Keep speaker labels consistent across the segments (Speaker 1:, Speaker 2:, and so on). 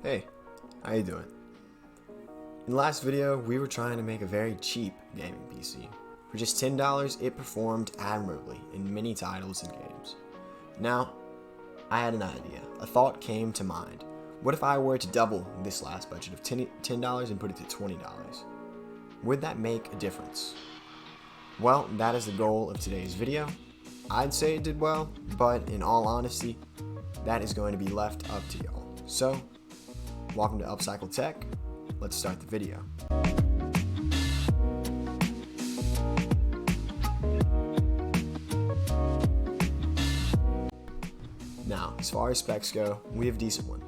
Speaker 1: Hey, how you doing? In the last video, we were trying to make a very cheap gaming PC. For just $10, it performed admirably in many titles and games. Now, I had an idea. A thought came to mind. What if I were to double this last budget of $10 and put it to $20? Would that make a difference? Well, that is the goal of today's video. I'd say it did well, but in all honesty, that is going to be left up to y'all. So, welcome to Upcycle Tech. Let's start the video. Now, as far as specs go, we have a decent one.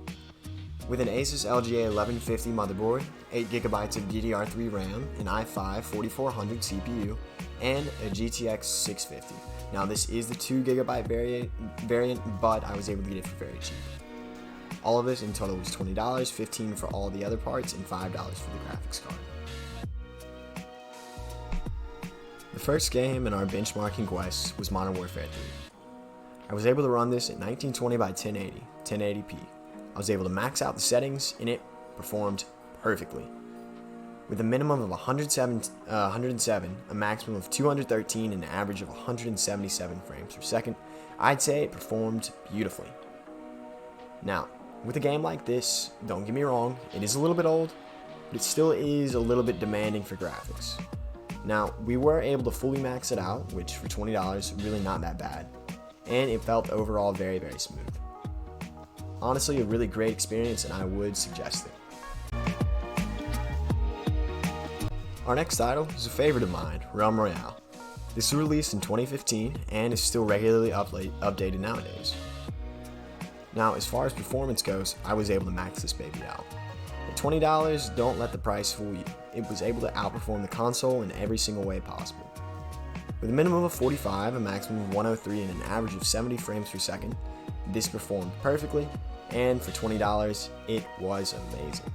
Speaker 1: With an ASUS LGA 1150 motherboard, 8GB of DDR3 RAM, an i5 4400 CPU, and a GTX 650. Now this is the 2GB variant, but I was able to get it for very cheap. All of this in total was $20, $15 for all the other parts, and $5 for the graphics card. The first game in our benchmarking quest was Modern Warfare 3. I was able to run this at 1920 by 1080, 1080p. I was able to max out the settings, and it performed perfectly. With a minimum of 107, a maximum of 213, and an average of 177 frames per second, I'd say it performed beautifully. Now, with a game like this, don't get me wrong, it is a little bit old, but it still is a little bit demanding for graphics. Now, we were able to fully max it out, which for $20, really not that bad, and it felt overall very, very smooth. Honestly, a really great experience, and I would suggest it. Our next title is a favorite of mine, Royale. This was released in 2015 and is still regularly updated nowadays. Now, as far as performance goes, I was able to max this baby out. At $20, don't let the price fool you. It was able to outperform the console in every single way possible. With a minimum of 45, a maximum of 103, and an average of 70 frames per second, this performed perfectly, and for $20, it was amazing.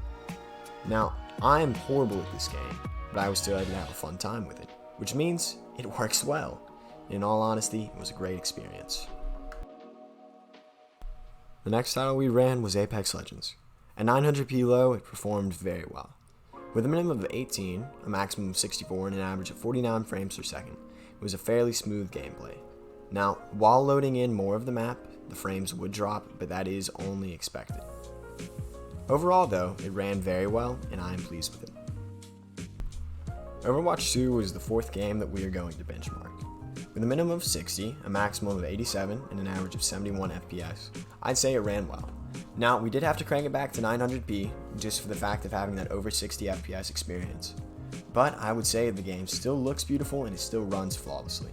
Speaker 1: Now, I am horrible at this game, but I was still able to have a fun time with it, which means it works well. In all honesty, it was a great experience. The next title we ran was Apex Legends. At 900p low, it performed very well. With a minimum of 18, a maximum of 64, and an average of 49 frames per second, it was a fairly smooth gameplay. Now, while loading in more of the map, the frames would drop, but that is only expected. Overall though, it ran very well, and I am pleased with it. Overwatch 2 was the fourth game that we are going to benchmark. With a minimum of 60, a maximum of 87, and an average of 71 FPS, I'd say it ran well. Now, we did have to crank it back to 900p, just for the fact of having that over 60 FPS experience. But I would say the game still looks beautiful and it still runs flawlessly.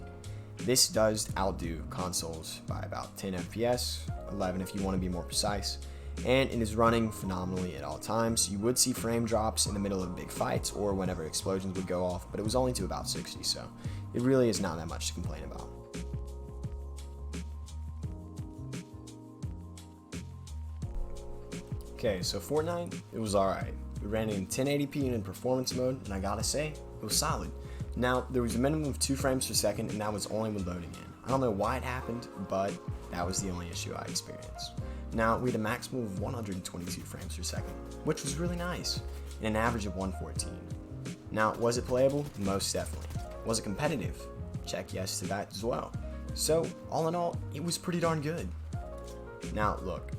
Speaker 1: This does outdo consoles by about 10 FPS, 11 if you want to be more precise, and it is running phenomenally at all times. You would see frame drops in the middle of big fights or whenever explosions would go off, but it was only to about 60, so it really is not that much to complain about. Okay, so Fortnite, it was alright. We ran it in 1080p in performance mode, and I gotta say, it was solid. Now, there was a minimum of 2 frames per second, and that was only when loading in. I don't know why it happened, but that was the only issue I experienced. Now, we had a maximum of 122 frames per second, which was really nice, and an average of 114. Now, was it playable? Most definitely. Was it competitive? Check yes to that as well. So, all in all, it was pretty darn good. Now, look,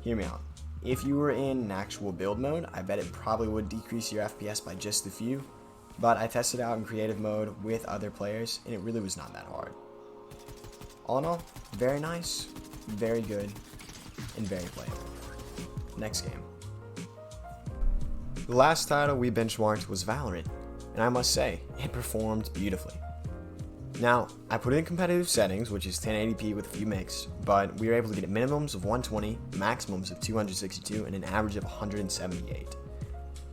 Speaker 1: hear me out. If you were in an actual build mode, I bet it probably would decrease your FPS by just a few, but I tested out in creative mode with other players, and it really was not that hard. All in all, very nice, very good, and very playable. Next game. The last title we benchmarked was Valorant, and I must say, it performed beautifully. Now, I put it in competitive settings, which is 1080p with a few mixed, but we were able to get minimums of 120, maximums of 262, and an average of 178.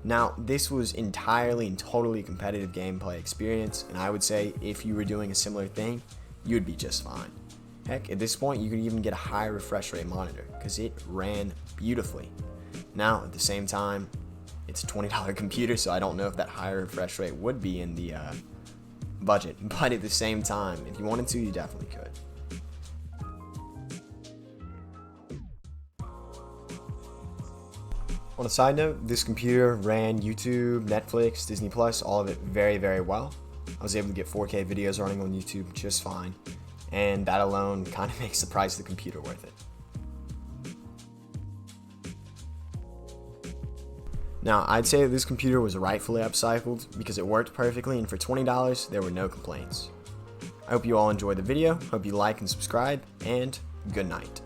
Speaker 1: Now, this was entirely and totally competitive gameplay experience, and I would say if you were doing a similar thing, you'd be just fine. Heck, at this point, you could even get a higher refresh rate monitor, because it ran beautifully. Now, at the same time, it's a $20 computer, so I don't know if that higher refresh rate would be in the budget, but at the same time, if you wanted to, you definitely could. On a side note, this computer ran YouTube, Netflix, Disney Plus, all of it very, very well. I was able to get 4K videos running on YouTube just fine, and that alone kind of makes the price of the computer worth it. Now, I'd say that this computer was rightfully upcycled because it worked perfectly, and for $20, there were no complaints. I hope you all enjoyed the video, hope you like and subscribe, and good night.